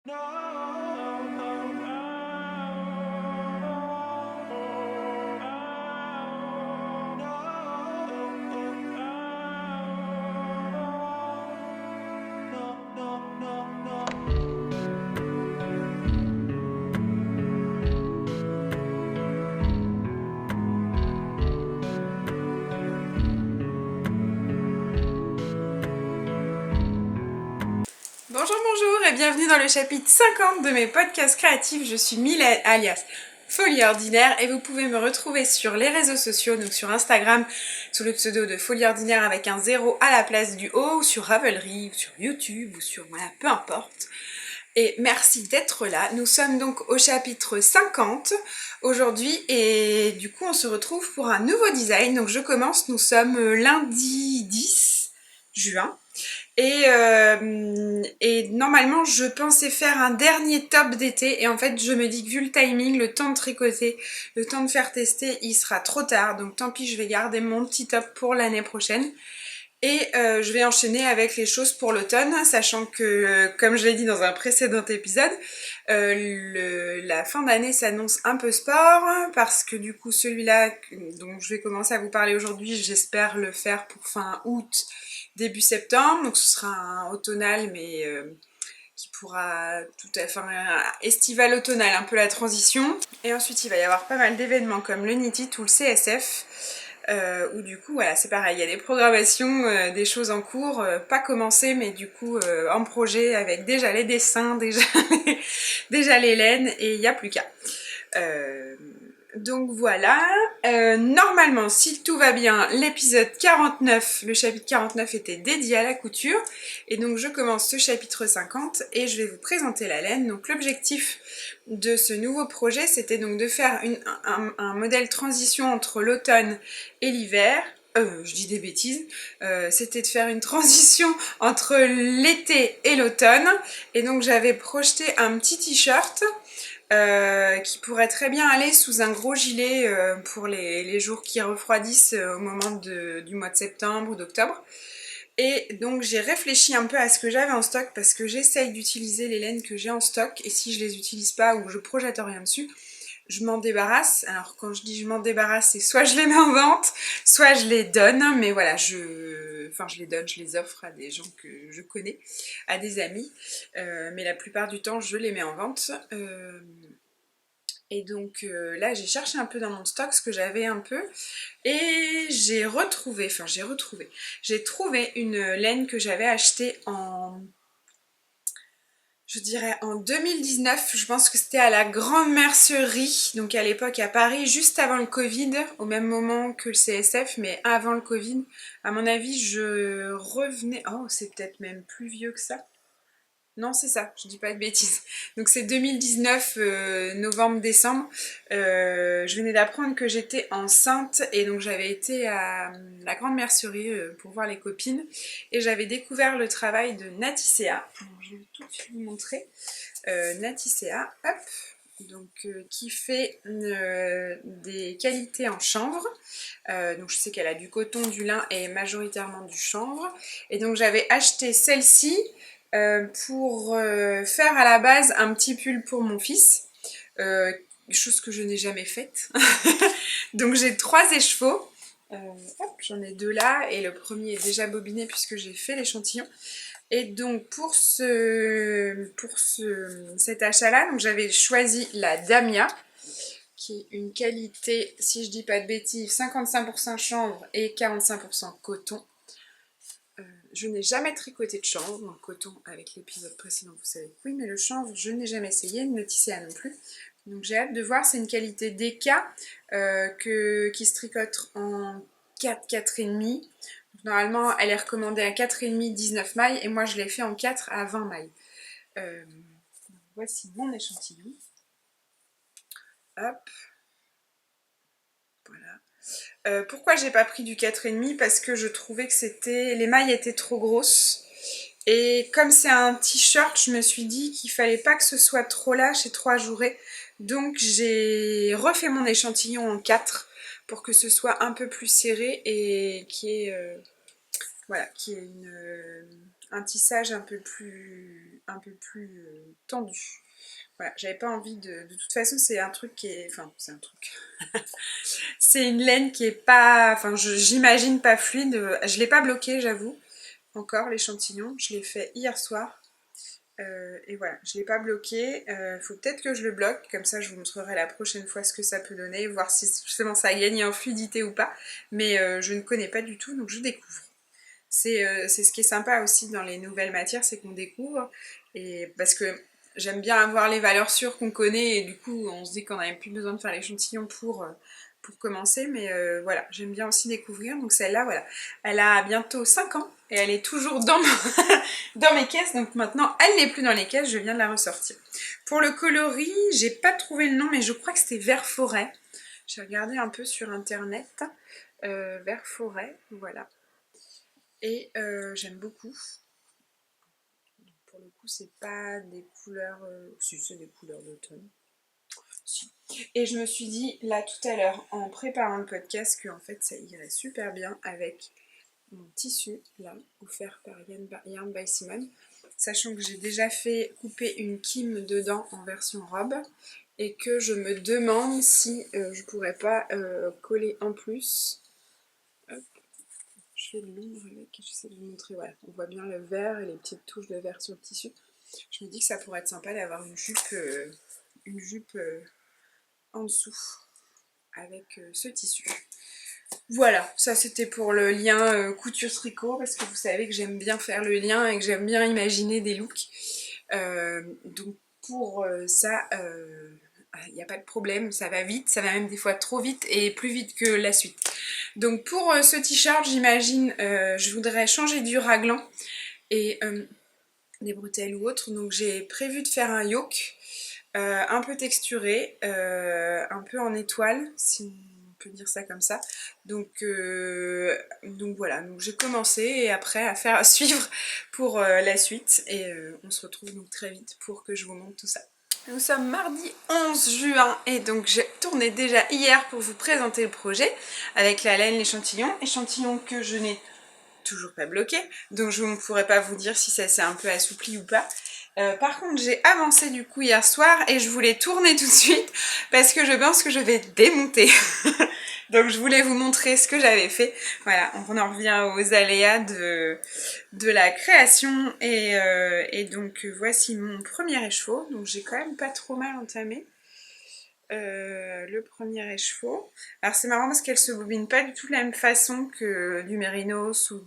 Bonjour, bonjour et bienvenue dans le chapitre 50 de mes podcasts créatifs. Je suis Mylène alias Folie Ordinaire et vous pouvez me retrouver sur les réseaux sociaux, donc sur Instagram sous le pseudo de Folie Ordinaire avec un 0 à la place du O, ou sur Ravelry, ou sur YouTube, ou sur voilà, peu importe. Et merci d'être là. Nous sommes donc au chapitre 50 aujourd'hui et du coup on se retrouve pour un nouveau design. Donc je commence, nous sommes lundi 10 juin. Et normalement je pensais faire un dernier top d'été et en fait je me dis que vu le timing, le temps de tricoter, le temps de faire tester, il sera trop tard, donc tant pis, je vais garder mon petit top pour l'année prochaine. Et je vais enchaîner avec les choses pour l'automne, sachant que, comme je l'ai dit dans un précédent épisode, la fin d'année s'annonce un peu sport, parce que du coup celui-là dont je vais commencer à vous parler aujourd'hui, j'espère le faire pour fin août, début septembre, donc ce sera un automnal, mais qui pourra tout à fait, estival automnal, un peu la transition. Et ensuite il va y avoir pas mal d'événements comme le Knit It ou le CSF, où du coup voilà, c'est pareil, il y a des programmations, des choses en cours, pas commencées mais du coup en projet, avec déjà les dessins, déjà les laines, et il n'y a plus qu'à. Donc voilà, normalement si tout va bien, l'épisode 49, le chapitre 49 était dédié à la couture, et donc je commence ce chapitre 50 et je vais vous présenter la laine. Donc l'objectif de ce nouveau projet, c'était donc de faire un modèle transition entre l'automne et l'hiver. Je dis des bêtises, c'était de faire une transition entre l'été et l'automne, et donc j'avais projeté un petit t-shirt qui pourrait très bien aller sous un gros gilet pour les jours qui refroidissent au moment du mois de septembre ou d'octobre. Et donc j'ai réfléchi un peu à ce que j'avais en stock, parce que j'essaye d'utiliser les laines que j'ai en stock, et si je les utilise pas ou je projette rien dessus, je m'en débarrasse. Alors quand je dis je m'en débarrasse, c'est soit je les mets en vente, soit je les donne, mais voilà, je les donne, je les offre à des gens que je connais, à des amis, mais la plupart du temps je les mets en vente. Et donc là j'ai cherché un peu dans mon stock ce que j'avais un peu, et j'ai trouvé une laine que j'avais achetée je dirais en 2019, je pense que c'était à la Grande Mercerie, donc à l'époque à Paris, juste avant le Covid, au même moment que le CSF, mais avant le Covid. À mon avis, je revenais... Oh, c'est peut-être même plus vieux que ça. Non, c'est ça, je dis pas de bêtises. Donc c'est 2019, novembre-décembre. Je venais d'apprendre que j'étais enceinte, et donc j'avais été à la Grande Mercerie pour voir les copines, et j'avais découvert le travail de Naticea. Je vais tout de suite vous montrer. Naticea, hop, donc qui fait des qualités en chanvre. Donc je sais qu'elle a du coton, du lin et majoritairement du chanvre. Et donc j'avais acheté celle-ci pour faire à la base un petit pull pour mon fils, chose que je n'ai jamais faite. Donc j'ai 3 écheveaux, j'en ai 2 là, et le premier est déjà bobiné puisque j'ai fait l'échantillon. Et donc pour cet achat-là, j'avais choisi la Damia, qui est une qualité, si je dis pas de bêtises, 55% chanvre et 45% coton. Je n'ai jamais tricoté de chanvre, donc coton avec l'épisode précédent, vous savez que oui, mais le chanvre, je n'ai jamais essayé, ne Naticea non plus. Donc j'ai hâte de voir, c'est une qualité DK qui se tricote en 4, 4,5. Normalement, elle est recommandée à 4,5, 19 mailles, et moi je l'ai fait en 4 à 20 mailles. Voici mon échantillon. Hop. Voilà. Pourquoi j'ai pas pris du 4,5? Parce que je trouvais que les mailles étaient trop grosses. Et comme c'est un t-shirt, je me suis dit qu'il fallait pas que ce soit trop lâche et trop ajouré. Donc j'ai refait mon échantillon en 4 pour que ce soit un peu plus serré et qu'il y ait, voilà, qu'il y ait un tissage un peu plus tendu. Voilà, j'avais pas envie de toute façon, c'est un truc qui est. Enfin, c'est un truc. C'est une laine qui est pas. Enfin, j'imagine pas fluide. Je l'ai pas bloqué, j'avoue, encore l'échantillon. Je l'ai fait hier soir. Et voilà, je l'ai pas bloqué. Faut peut-être que je le bloque, comme ça je vous montrerai la prochaine fois ce que ça peut donner, voir si justement ça a gagné en fluidité ou pas. Mais je ne connais pas du tout, donc je découvre. C'est ce qui est sympa aussi dans les nouvelles matières, c'est qu'on découvre. Et parce que j'aime bien avoir les valeurs sûres qu'on connaît et du coup on se dit qu'on n'a même plus besoin de faire l'échantillon pour commencer. Mais voilà, j'aime bien aussi découvrir. Donc celle-là, voilà, elle a bientôt 5 ans et elle est toujours dans mes caisses. Donc maintenant, elle n'est plus dans les caisses, je viens de la ressortir. Pour le coloris, j'ai pas trouvé le nom, mais je crois que c'était vert forêt. J'ai regardé un peu sur internet. Vert forêt, voilà. Et j'aime beaucoup. Pour le coup, c'est pas des couleurs. Si, c'est des couleurs d'automne. Si. Et je me suis dit là tout à l'heure en préparant le podcast que en fait ça irait super bien avec mon tissu là offert par Yarn by Simone, sachant que j'ai déjà fait couper une kime dedans en version robe et que je me demande si je pourrais pas coller en plus. Hop. Je fais de l'ombre avec, j'essaie de vous montrer, voilà, on voit bien le vert et les petites touches de vert sur le tissu. Je me dis que ça pourrait être sympa d'avoir une jupe en dessous avec ce tissu. Voilà, ça c'était pour le lien couture tricot parce que vous savez que j'aime bien faire le lien et que j'aime bien imaginer des looks. Donc pour ça, il n'y a pas de problème, ça va vite, ça va même des fois trop vite et plus vite que la suite. Donc pour ce t-shirt, j'imagine, je voudrais changer du raglan et des bretelles ou autre. Donc j'ai prévu de faire un yoke un peu texturé, un peu en étoile, si on peut dire ça comme ça. Donc voilà, donc j'ai commencé et après à suivre pour la suite et on se retrouve donc très vite pour que je vous montre tout ça. Nous sommes mardi 11 juin et donc j'ai tourné déjà hier pour vous présenter le projet avec la laine, échantillon que je n'ai toujours pas bloqué, donc je ne pourrais pas vous dire si ça s'est un peu assoupli ou pas. Par contre j'ai avancé du coup hier soir et je voulais tourner tout de suite parce que je pense que je vais démonter. Donc je voulais vous montrer ce que j'avais fait. Voilà, on en revient aux aléas de la création et donc voici mon premier écheveau. Donc j'ai quand même pas trop mal entamé. Le premier écheveau. Alors c'est marrant parce qu'elle se bobine pas du tout de la même façon que du Mérinos ou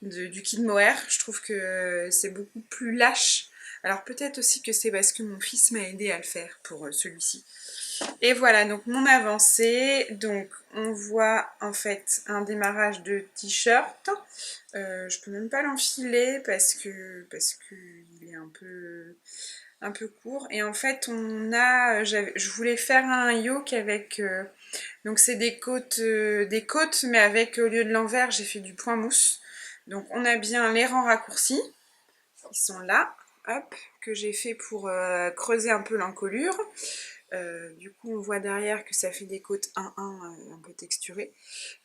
du Kid Mohair. Je trouve que c'est beaucoup plus lâche. Alors peut-être aussi que c'est parce que mon fils m'a aidé à le faire pour celui-ci. Et voilà donc mon avancée. Donc on voit en fait un démarrage de t-shirt. Je peux même pas l'enfiler parce que il est un peu court. Et en fait je voulais faire un yoke avec donc c'est des côtes mais avec au lieu de l'envers j'ai fait du point mousse. Donc on a bien les rangs raccourcis, ils sont là, hop, que j'ai fait pour creuser un peu l'encolure. Du coup on voit derrière que ça fait des côtes 1-1 un peu texturées.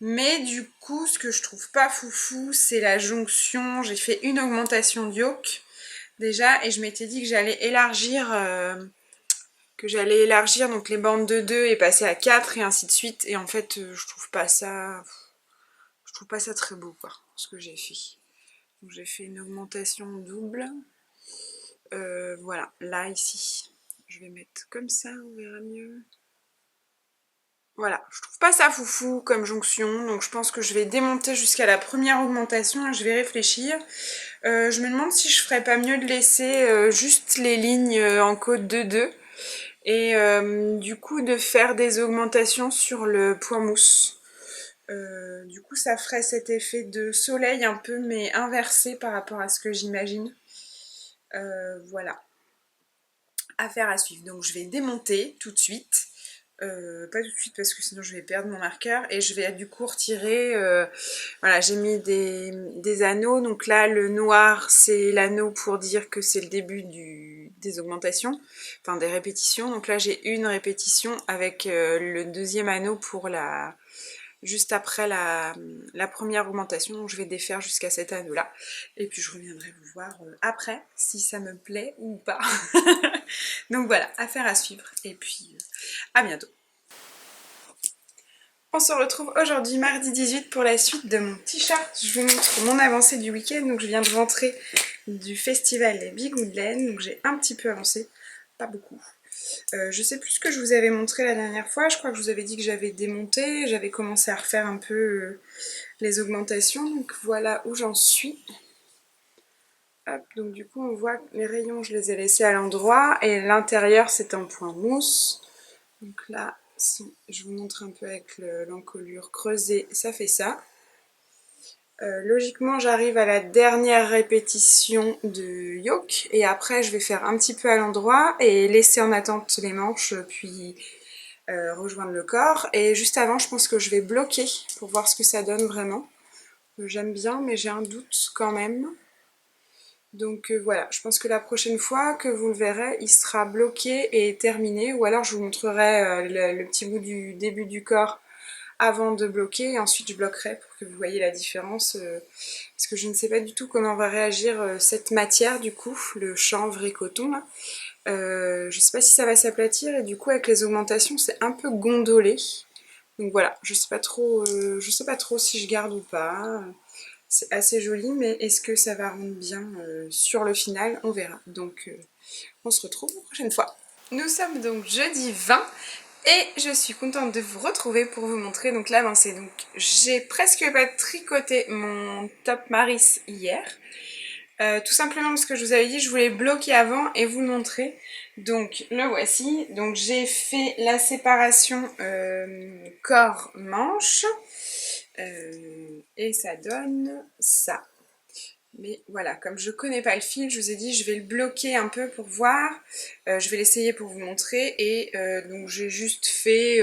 Mais du coup ce que je trouve pas foufou c'est la jonction. J'ai fait une augmentation de yoke déjà et je m'étais dit que j'allais élargir donc les bandes de 2 et passer à 4 et ainsi de suite. Et en fait je trouve pas ça très beau quoi ce que j'ai fait. Donc j'ai fait une augmentation double. Voilà, là ici je vais mettre comme ça, on verra mieux. Voilà, je trouve pas ça foufou comme jonction, donc je pense que je vais démonter jusqu'à la première augmentation et je vais réfléchir. Je me demande si je ferais pas mieux de laisser juste les lignes en côte de 2 et du coup de faire des augmentations sur le point mousse. Du coup ça ferait cet effet de soleil un peu mais inversé par rapport à ce que j'imagine. Voilà, affaire à suivre. Donc je vais démonter tout de suite. Pas tout de suite parce que sinon je vais perdre mon marqueur et je vais du coup retirer voilà, j'ai mis des anneaux, donc là le noir c'est l'anneau pour dire que c'est le début des augmentations, enfin des répétitions. Donc là j'ai une répétition avec le deuxième anneau pour la juste après la première augmentation, donc je vais défaire jusqu'à cet anneau-là. Et puis je reviendrai vous voir après, si ça me plaît ou pas. Donc voilà, affaire à suivre, et puis à bientôt. On se retrouve aujourd'hui mardi 18 pour la suite de mon t-shirt. Je vous montre mon avancée du week-end. Donc je viens de rentrer du festival des Bigoudelaine, donc j'ai un petit peu avancé, pas beaucoup. Je sais plus ce que je vous avais montré la dernière fois, je crois que je vous avais dit que j'avais démonté, j'avais commencé à refaire un peu les augmentations, donc voilà où j'en suis. Hop, donc du coup on voit que les rayons je les ai laissés à l'endroit et l'intérieur c'est en point mousse. Donc là, si je vous montre un peu avec l'encolure creusée, ça fait ça. Logiquement j'arrive à la dernière répétition de yoke et après je vais faire un petit peu à l'endroit et laisser en attente les manches puis rejoindre le corps. Et juste avant je pense que je vais bloquer pour voir ce que ça donne vraiment. J'aime bien mais j'ai un doute quand même. Donc voilà, je pense que la prochaine fois que vous le verrez, il sera bloqué et terminé. Ou alors je vous montrerai le petit bout du début du corps avant de bloquer et ensuite je bloquerai pour que vous voyez la différence parce que je ne sais pas du tout comment va réagir cette matière du coup, le chanvre et coton là. Je sais pas si ça va s'aplatir et du coup avec les augmentations c'est un peu gondolé. Donc voilà, je sais pas trop si je garde ou pas. C'est assez joli mais est-ce que ça va rendre bien sur le final, on verra. Donc on se retrouve la prochaine fois. Nous sommes donc jeudi 20 et je suis contente de vous retrouver pour vous montrer donc l'avancée. Donc j'ai presque pas tricoté mon top Maris hier. Tout simplement parce que je vous avais dit je voulais bloquer avant et vous le montrer. Donc le voici. Donc j'ai fait la séparation corps-manche et ça donne ça. Mais voilà, comme je connais pas le fil, je vous ai dit je vais le bloquer un peu pour voir. Je vais l'essayer pour vous montrer et donc j'ai juste fait,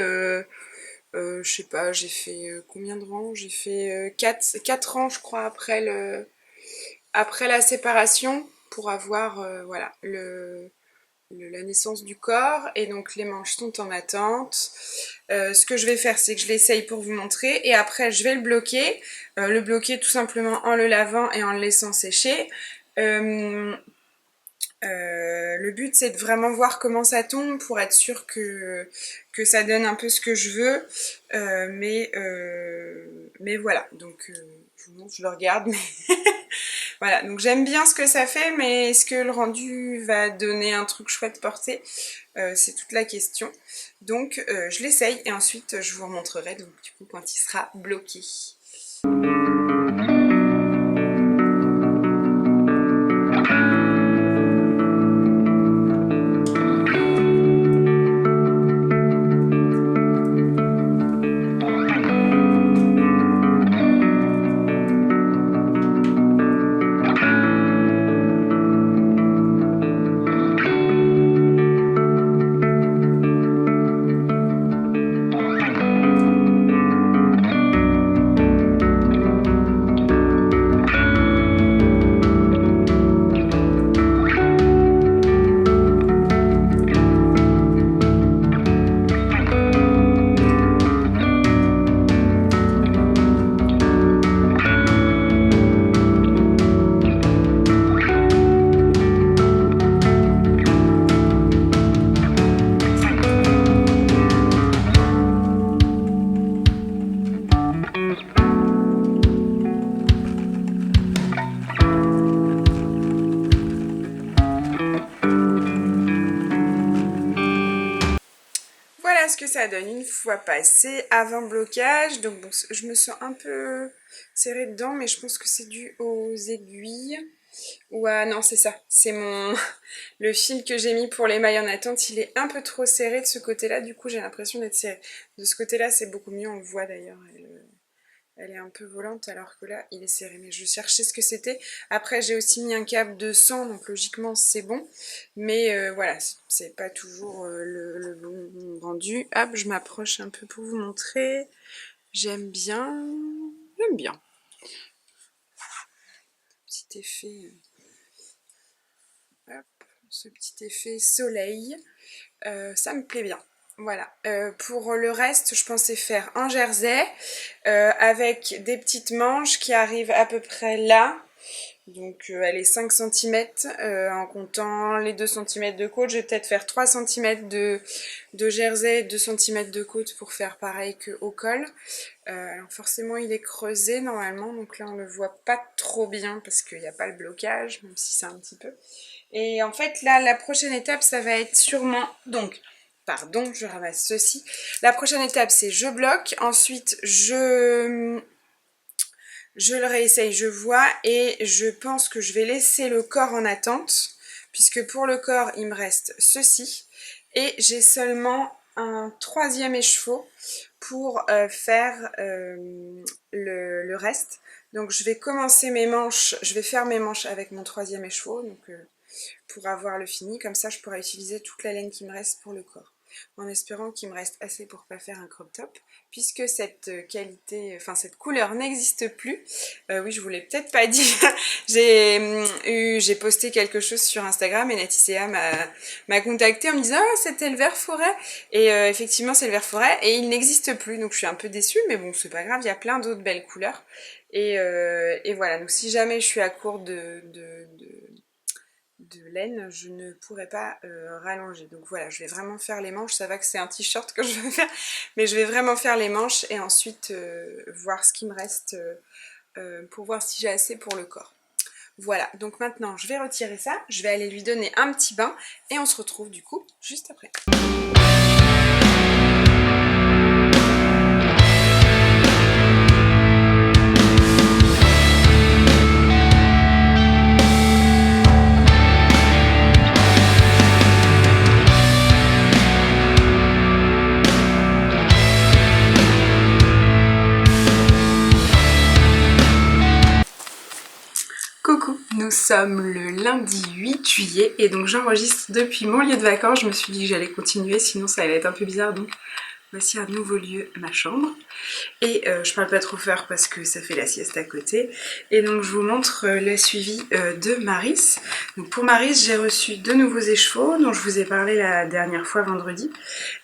je sais pas, j'ai fait combien de rangs? J'ai fait 4 rangs je crois après la séparation pour avoir voilà, la naissance du corps et donc les manches sont en attente. Ce que je vais faire c'est que je l'essaye pour vous montrer et après je vais le bloquer tout simplement en le lavant et en le laissant sécher. Le but c'est de vraiment voir comment ça tombe pour être sûr que ça donne un peu ce que je veux. Mais voilà, donc je vous montre, je le regarde. Mais voilà, donc j'aime bien ce que ça fait, mais est-ce que le rendu va donner un truc chouette porté? C'est toute la question. Donc je l'essaye et ensuite je vous remontrerai donc, du coup quand il sera bloqué. Voilà ce que ça donne une fois passé avant blocage. Donc bon, je me sens un peu serrée dedans, mais je pense que c'est dû aux aiguilles. Ou à... non, c'est ça. C'est mon le fil que j'ai mis pour les mailles en attente. Il est un peu trop serré de ce côté-là. Du coup, j'ai l'impression d'être serrée. De ce côté-là, c'est beaucoup mieux. On le voit d'ailleurs. Elle est un peu volante alors que là il est serré, mais je cherchais ce que c'était. Après j'ai aussi mis un câble de 100 donc logiquement c'est bon, mais voilà, c'est pas toujours le bon rendu. Hop, je m'approche un peu pour vous montrer. J'aime bien, j'aime bien. Petit effet, hop, ce petit effet soleil, ça me plaît bien. Voilà, pour le reste, je pensais faire un jersey avec des petites manches qui arrivent à peu près là. Donc elle est 5 cm en comptant les 2 cm de côte. Je vais peut-être faire 3 cm de jersey, 2 cm de côte pour faire pareil qu'au col. Alors forcément il est creusé normalement, donc là on le voit pas trop bien parce qu'il n'y a pas le blocage, même si c'est un petit peu. Et en fait là la prochaine étape ça va être sûrement, donc pardon je ramasse ceci. La prochaine étape c'est je bloque, ensuite je le réessaye, je vois, et je pense que je vais laisser le corps en attente, puisque pour le corps, il me reste ceci, et j'ai seulement un troisième écheveau pour faire le reste. Donc je vais commencer mes manches, je vais faire mes manches avec mon troisième écheveau, donc pour avoir le fini, comme ça je pourrai utiliser toute la laine qui me reste pour le corps. En espérant qu'il me reste assez pour pas faire un crop top, puisque cette qualité, enfin cette couleur n'existe plus. Oui, je vous l'ai peut-être pas dit, j'ai posté quelque chose sur Instagram et Natisséa m'a contacté en me disant ah c'était le vert forêt, et effectivement c'est le vert forêt et il n'existe plus, donc je suis un peu déçue, mais bon c'est pas grave, il y a plein d'autres belles couleurs, et voilà, donc si jamais je suis à court de laine, je ne pourrais pas rallonger. Donc voilà, je vais vraiment faire les manches. Ça va que c'est un t-shirt que je veux faire, mais je vais vraiment faire les manches et ensuite voir ce qui me reste pour voir si j'ai assez pour le corps. Voilà, donc maintenant je vais retirer ça, je vais aller lui donner un petit bain et on se retrouve du coup juste après. Coucou, nous sommes le lundi 8 juillet et donc j'enregistre depuis mon lieu de vacances. Je me suis dit que j'allais continuer, sinon ça allait être un peu bizarre, donc voici un nouveau lieu, ma chambre. Et je parle pas trop fort parce que ça fait la sieste à côté. Et donc je vous montre le suivi de Maris. Donc pour Maris, j'ai reçu 2 nouveaux écheveaux dont je vous ai parlé la dernière fois vendredi.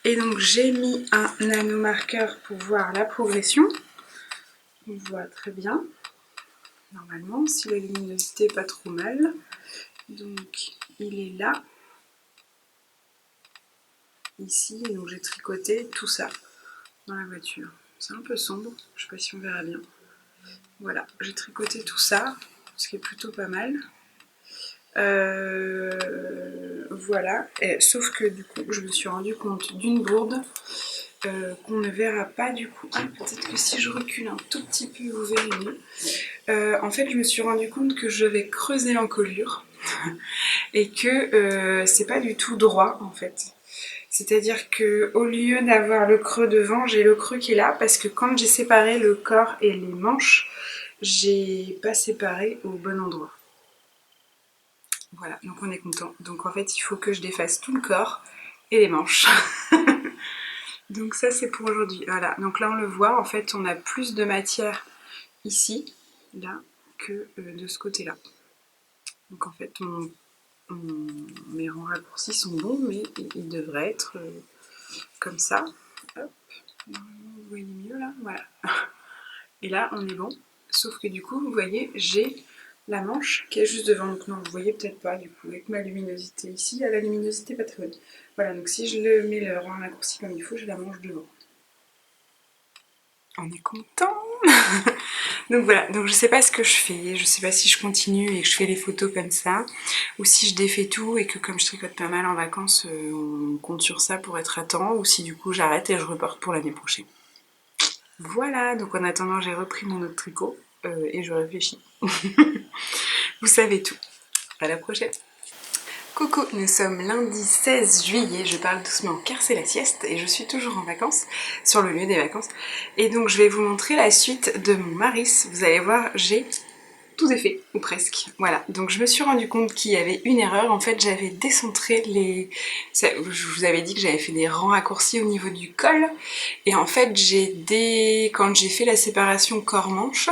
Et donc j'ai mis un nanomarqueur pour voir la progression. On voit très bien. Normalement, si la luminosité est pas trop mal. Donc il est là, ici, et donc j'ai tricoté tout ça dans la voiture. C'est un peu sombre, je sais pas si on verra bien. Voilà, j'ai tricoté tout ça, ce qui est plutôt pas mal. Voilà, sauf que du coup je me suis rendu compte d'une bourde qu'on ne verra pas du coup. Ah, peut-être que si je recule un tout petit peu vous verrez mieux. En fait je me suis rendu compte que je vais creuser l'encolure et que c'est pas du tout droit en fait. C'est-à-dire que au lieu d'avoir le creux devant, j'ai le creux qui est là parce que quand j'ai séparé le corps et les manches, j'ai pas séparé au bon endroit. Voilà, donc on est content. Donc en fait, il faut que je défasse tout le corps et les manches. Donc ça c'est pour aujourd'hui. Voilà, donc là on le voit, en fait on a plus de matière ici, là, que de ce côté-là. Donc en fait mes rangs raccourcis sont bons, mais ils devraient être comme ça. Hop, vous voyez mieux là, voilà. Et là on est bon, sauf que du coup vous voyez j'ai la manche qui est juste devant, donc non vous voyez peut-être pas du coup avec ma luminosité ici, il y a la luminosité pas très bonne. Voilà, donc si je le mets le rang raccourci comme il faut, j'ai la manche devant. On est content. Donc voilà, donc je sais pas ce que je fais, je sais pas si je continue et que je fais les photos comme ça, ou si je défais tout et que comme je tricote pas mal en vacances, on compte sur ça pour être à temps, ou si du coup j'arrête et je reporte pour l'année prochaine. Voilà, donc en attendant j'ai repris mon autre tricot et je réfléchis. Vous savez tout. À la prochaine. Coucou, nous sommes lundi 16 juillet, je parle doucement car c'est la sieste et je suis toujours en vacances, sur le lieu des vacances. Et donc je vais vous montrer la suite de mon Maris. Vous allez voir, j'ai tout défait, ou presque. Voilà, donc je me suis rendu compte qu'il y avait une erreur. En fait, j'avais décentré les... Je vous avais dit que j'avais fait des rangs raccourcis au niveau du col. Et en fait, quand j'ai fait la séparation corps-manche,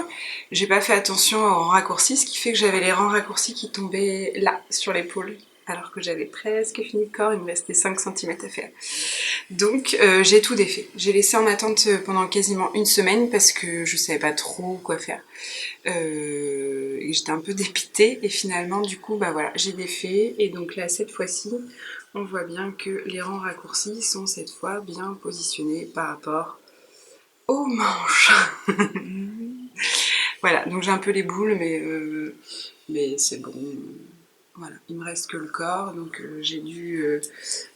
j'ai pas fait attention aux rangs raccourcis, ce qui fait que j'avais les rangs raccourcis qui tombaient là, sur l'épaule. alors que j'avais presque fini le corps, il me restait 5 cm à faire. Donc j'ai tout défait. J'ai laissé en attente pendant quasiment une semaine parce que je savais pas trop quoi faire. Et j'étais un peu dépitée et finalement du coup bah voilà, j'ai défait et donc là cette fois-ci on voit bien que les rangs raccourcis sont cette fois bien positionnés par rapport aux manches. Voilà, donc j'ai un peu les boules mais c'est bon. Voilà, il me reste que le corps, donc j'ai dû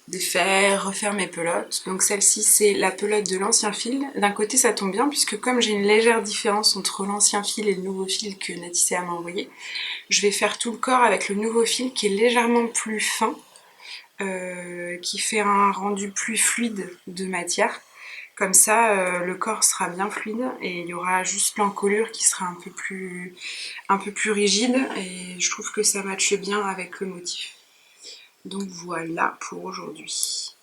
défaire, refaire mes pelotes. Donc celle-ci c'est la pelote de l'ancien fil. D'un côté ça tombe bien puisque comme j'ai une légère différence entre l'ancien fil et le nouveau fil que Natissa m'a envoyé, je vais faire tout le corps avec le nouveau fil qui est légèrement plus fin, qui fait un rendu plus fluide de matière. Comme ça, le corps sera bien fluide et il y aura juste l'encolure qui sera un peu plus rigide et je trouve que ça matche bien avec le motif. Donc voilà pour aujourd'hui.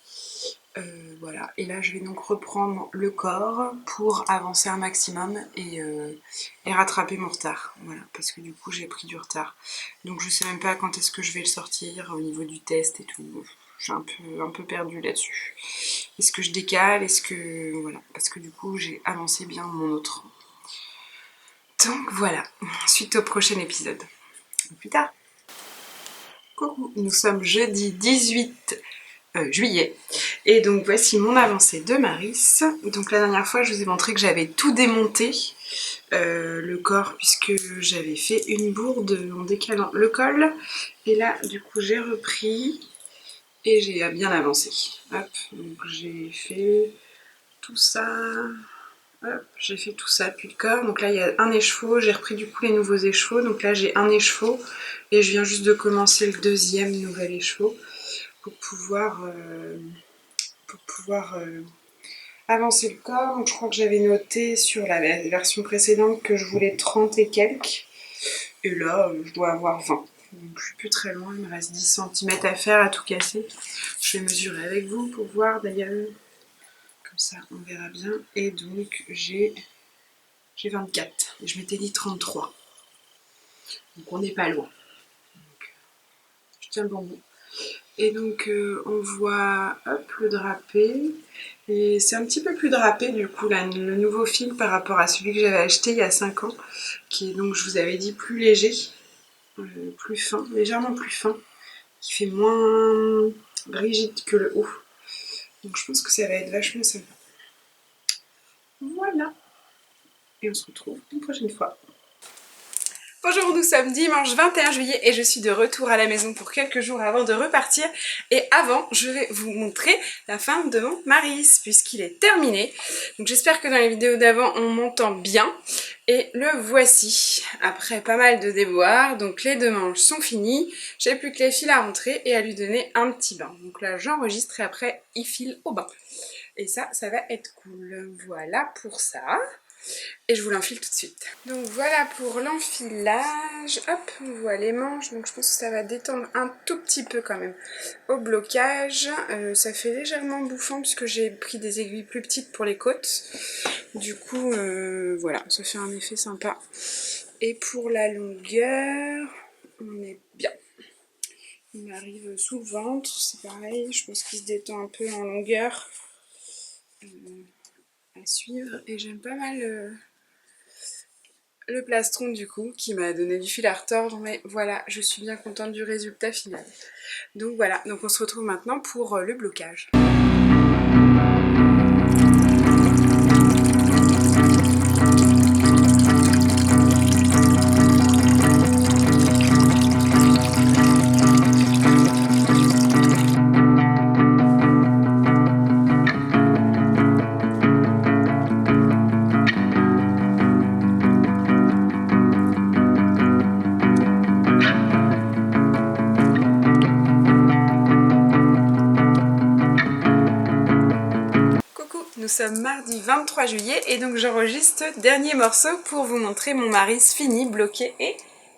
Voilà, et là je vais donc reprendre le corps pour avancer un maximum et rattraper mon retard. Voilà, parce que du coup j'ai pris du retard. Donc je sais même pas quand est-ce que je vais le sortir au niveau du test et tout. Je suis un peu perdue là-dessus. Est-ce que je décale? Est-ce que... Voilà, parce que du coup j'ai avancé bien mon autre. Donc voilà, suite au prochain épisode. À plus tard. Coucou, nous sommes jeudi 18 juillet et donc voici mon avancée de Maris. Donc la dernière fois je vous ai montré que j'avais tout démonté le corps puisque j'avais fait une bourde en décalant le col et là du coup j'ai repris et j'ai bien avancé. Hop, donc j'ai fait tout ça. Hop, j'ai fait tout ça puis le corps, donc là il y a un écheveau, j'ai repris du coup les nouveaux écheveaux, donc là j'ai un écheveau et je viens juste de commencer le deuxième nouvel écheveau pour pouvoir avancer le corps. Donc je crois que j'avais noté sur la version précédente que je voulais 30 et quelques et là je dois avoir 20. Donc je suis plus très loin, il me reste 10 cm à faire à tout casser. Je vais mesurer avec vous pour voir d'ailleurs, comme ça on verra bien. Et donc j'ai 24 et je m'étais dit 33. Donc on n'est pas loin. Donc, je tiens le bon bout. Et donc on voit hop, le drapé. Et c'est un petit peu plus drapé du coup là, le nouveau fil par rapport à celui que j'avais acheté il y a 5 ans. Qui est donc, je vous avais dit, plus léger, plus fin, légèrement plus fin. Qui fait moins rigide que le haut. Donc je pense que ça va être vachement sympa. Voilà. Et on se retrouve une prochaine fois. Bonjour, nous sommes dimanche 21 juillet et je suis de retour à la maison pour quelques jours avant de repartir. Et avant, je vais vous montrer la fin de mon Maris puisqu'il est terminé. Donc j'espère que dans les vidéos d'avant, on m'entend bien. Et le voici, après pas mal de déboires. Donc les deux manches sont finies. J'ai plus que les fils à rentrer et à lui donner un petit bain. Donc là, j'enregistre et après, il file au bain. Et ça va être cool. Voilà pour ça. Et je vous l'enfile tout de suite. Donc voilà pour l'enfilage. Hop, on voit les manches. Donc je pense que ça va détendre un tout petit peu quand même au blocage. Ça fait légèrement bouffant puisque j'ai pris des aiguilles plus petites pour les côtes. Du coup, voilà, ça fait un effet sympa. Et pour la longueur, on est bien. Il m'arrive sous le ventre, c'est pareil. Je pense qu'il se détend un peu en longueur à suivre. Et j'aime pas mal... le plastron du coup qui m'a donné du fil à retordre, mais voilà, je suis bien contente du résultat final. Donc voilà, donc on se retrouve maintenant pour le blocage. Nous sommes mardi 23 juillet et donc j'enregistre dernier morceau pour vous montrer mon Maris fini, bloqué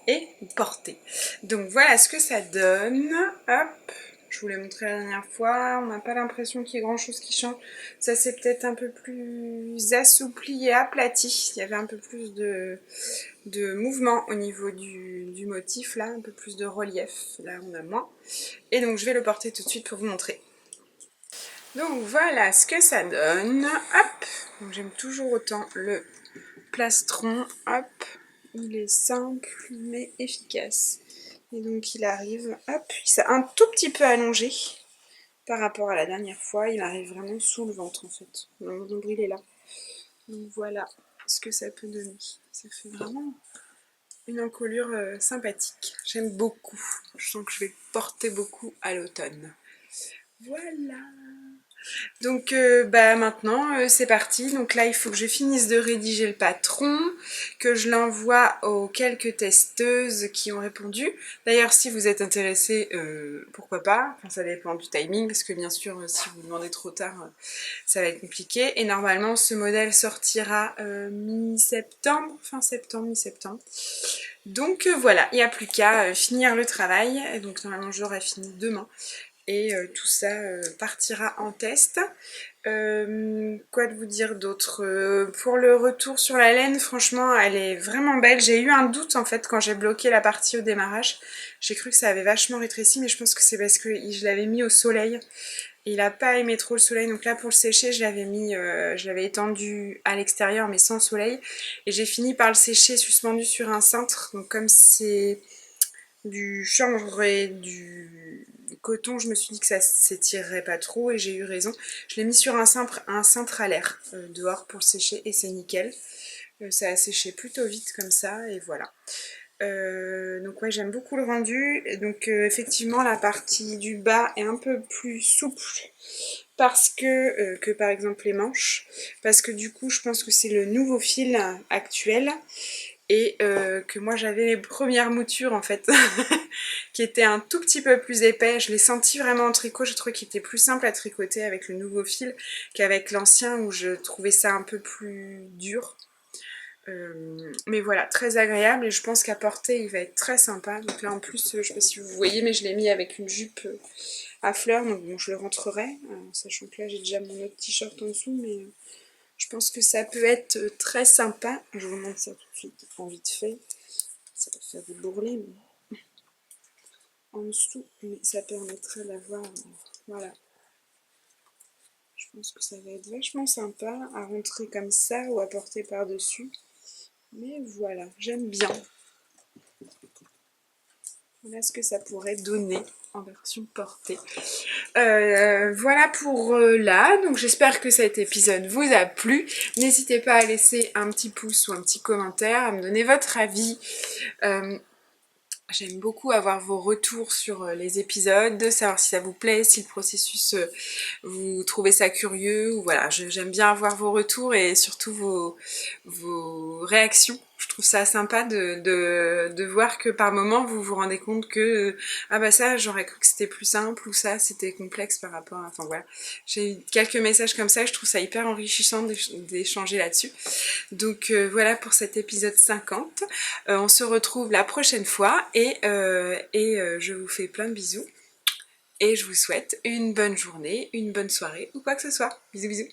et porté. Donc voilà ce que ça donne. Hop. Je vous l'ai montré la dernière fois, on n'a pas l'impression qu'il y ait grand chose qui change. Ça c'est peut-être un peu plus assoupli et aplati. Il y avait un peu plus de mouvement au niveau du motif là, un peu plus de relief. Là on a moins. Et donc je vais le porter tout de suite pour vous montrer. Donc voilà ce que ça donne. Hop, donc j'aime toujours autant le plastron. Hop, il est simple mais efficace. Et donc il arrive, hop, il s'est un tout petit peu allongé par rapport à la dernière fois. Il arrive vraiment sous le ventre en fait. Mon nombril est là. Donc voilà ce que ça peut donner. Ça fait vraiment une encolure sympathique. J'aime beaucoup. Je sens que je vais porter beaucoup à l'automne. Voilà. Donc bah maintenant c'est parti, donc là il faut que je finisse de rédiger le patron, que je l'envoie aux quelques testeuses qui ont répondu. D'ailleurs si vous êtes intéressés, pourquoi pas, enfin, ça dépend du timing parce que bien sûr si vous demandez trop tard ça va être compliqué. Et normalement ce modèle sortira mi-septembre, fin septembre, mi-septembre. Donc voilà, il n'y a plus qu'à finir le travail, donc normalement j'aurai fini demain. Et tout ça partira en test. Quoi de vous dire d'autre? Pour le retour sur la laine, franchement, elle est vraiment belle. J'ai eu un doute en fait quand j'ai bloqué la partie au démarrage. J'ai cru que ça avait vachement rétréci, mais je pense que c'est parce que je l'avais mis au soleil. Et il n'a pas aimé trop le soleil, donc là pour le sécher, je l'avais étendu à l'extérieur, mais sans soleil. Et j'ai fini par le sécher suspendu sur un cintre. Donc comme c'est du chanvre et du coton, je me suis dit que ça s'étirerait pas trop et j'ai eu raison. Je l'ai mis sur un cintre à l'air dehors pour le sécher et c'est nickel. Ça a séché plutôt vite comme ça et voilà. Donc ouais, j'aime beaucoup le rendu. Et donc effectivement la partie du bas est un peu plus souple parce que par exemple les manches, parce que du coup je pense que c'est le nouveau fil actuel et que moi j'avais mes premières moutures en fait qui étaient un tout petit peu plus épais. Je l'ai senti vraiment en tricot, je trouvais qu'il était plus simple à tricoter avec le nouveau fil qu'avec l'ancien où je trouvais ça un peu plus dur. Mais voilà, très agréable et je pense qu'à porter il va être très sympa. Donc là en plus, je sais pas si vous voyez, mais je l'ai mis avec une jupe à fleurs, donc bon je le rentrerai, sachant que là j'ai déjà mon autre t-shirt en dessous, mais je pense que ça peut être très sympa. Je vous montre ça tout de suite en vite fait. Ça va faire des bourrelets mais en dessous, mais ça permettrait d'avoir, voilà. Je pense que ça va être vachement sympa à rentrer comme ça ou à porter par-dessus. Mais voilà, j'aime bien. Voilà ce que ça pourrait donner en version portée. Voilà pour là, donc j'espère que cet épisode vous a plu. N'hésitez pas à laisser un petit pouce ou un petit commentaire, à me donner votre avis. J'aime beaucoup avoir vos retours sur les épisodes, savoir si ça vous plaît, si le processus, vous trouvez ça curieux, ou voilà, j'aime bien avoir vos retours et surtout vos réactions. Je trouve ça sympa de voir que par moment vous vous rendez compte que ah bah ça j'aurais cru que c'était plus simple ou ça c'était complexe par rapport à... Enfin voilà, j'ai eu quelques messages comme ça, je trouve ça hyper enrichissant d'échanger là-dessus. Donc voilà pour cet épisode 50. On se retrouve la prochaine fois et je vous fais plein de bisous. Et je vous souhaite une bonne journée, une bonne soirée ou quoi que ce soit. Bisous bisous.